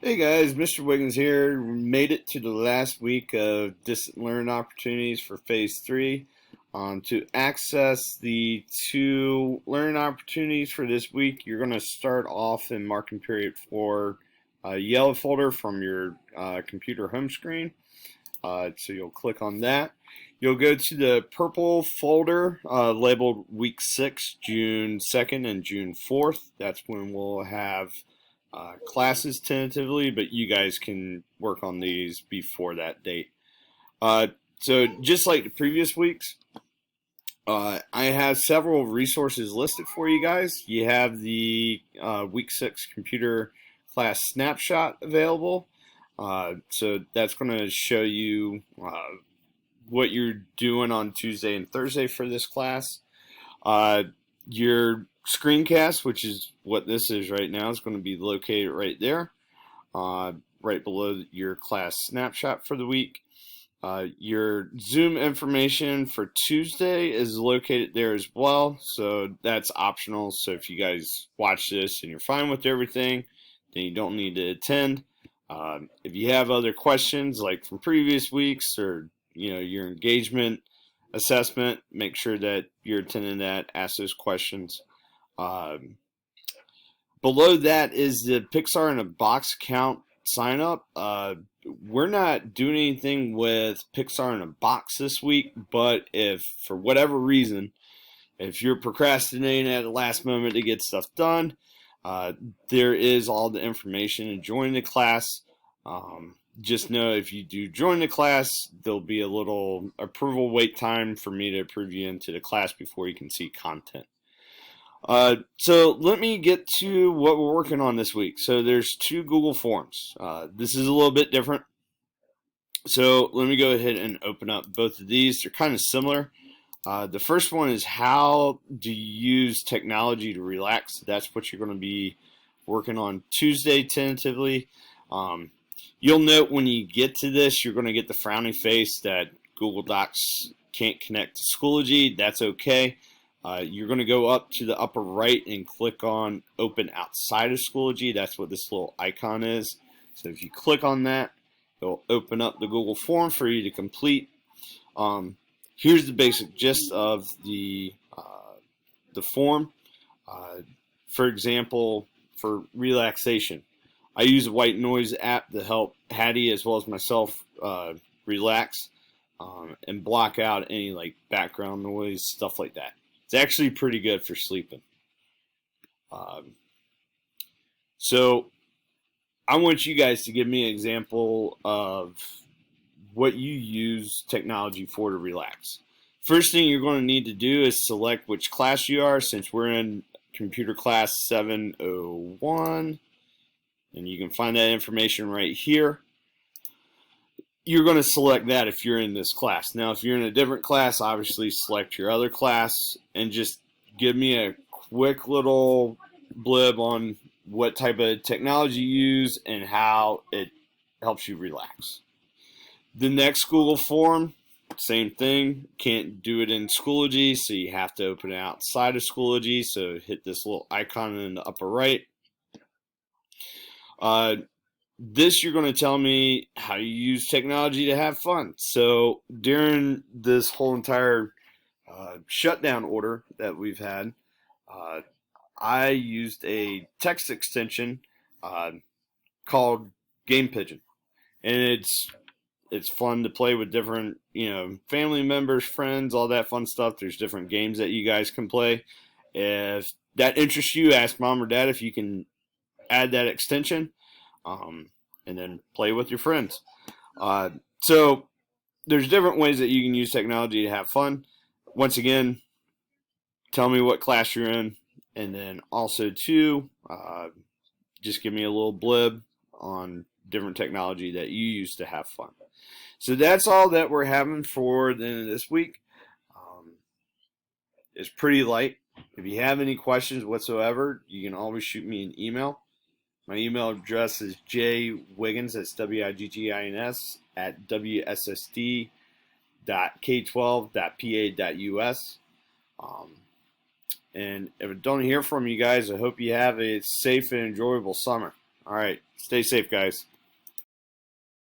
Hey guys, Mr. Wiggins here. We made it to the last week of distant learning opportunities for Phase 3. To access the two learning opportunities for this week, you're going to start off in marking period for a yellow folder from your computer home screen. So you'll click on that. You'll go to the purple folder labeled Week 6, June 2nd and June 4th. That's when we'll have classes tentatively, but you guys can work on these before that date. So just like the previous weeks, I have several resources listed for you guys. You have the Week 6 computer class snapshot available. So that's going to show you what you're doing on Tuesday and Thursday for this class. Your screencast, which is what this is right now, is going to be located right there, right below your class snapshot for the week. Your Zoom information for Tuesday is located there as well, so that's optional. So if you guys watch this and you're fine with everything, then you don't need to attend. If you have other questions, like from previous weeks or your engagement assessment, make sure that you're attending that. Ask those questions. Below that is the Pixar in a Box account sign up. We're not doing anything with Pixar in a Box this week, but if for whatever reason, if you're procrastinating at the last moment to get stuff done, there is all the information to join the class. Just know if you do join the class, there'll be a little approval wait time for me to approve you into the class before you can see content. So let me get to what we're working on this week. So there's two Google Forms. This is a little bit different. So let me go ahead and open up both of these. They're kind of similar. The first one is how do you use technology to relax? That's what you're going to be working on Tuesday tentatively. You'll note when you get to this, you're going to get the frowny face that Google Docs can't connect to Schoology. That's okay. You're going to go up to the upper right and click on Open Outside of Schoology. That's what this little icon is. So if you click on that, it'll open up the Google form for you to complete. Here's the basic gist of the form. For example, for relaxation, I use a white noise app to help Hattie as well as myself relax and block out any like background noise, stuff like that. It's actually pretty good for sleeping. So I want you guys to give me an example of what you use technology for to relax. First thing you're going to need to do is select which class you are, since we're in computer class 701, and you can find that information right here. You're going to select that if you're in this class. Now, if you're in a different class, obviously select your other class and just give me a quick little blib on what type of technology you use and how it helps you relax. The next Google form, same thing. Can't do it in Schoology, so you have to open it outside of Schoology. So hit this little icon in the upper right. This, you're going to tell me how you use technology to have fun. So during this whole entire shutdown order that we've had, I used a text extension called Game Pigeon, and it's fun to play with different family members, friends, all that fun stuff. There's different games that you guys can play. If that interests you, ask mom or dad if you can add that extension. And then play with your friends. So there's different ways that you can use technology to have fun. Once again, tell me what class you're in, and then also too, just give me a little blib on different technology that you use to have fun. So that's all that we're having for the end of this week. It's pretty light. If you have any questions whatsoever, you can always shoot me an email. My email address is jwiggins, that's WIGGINS, at wssd.k12.pa.us. And if I don't hear from you guys, I hope you have a safe and enjoyable summer. All right. Stay safe, guys.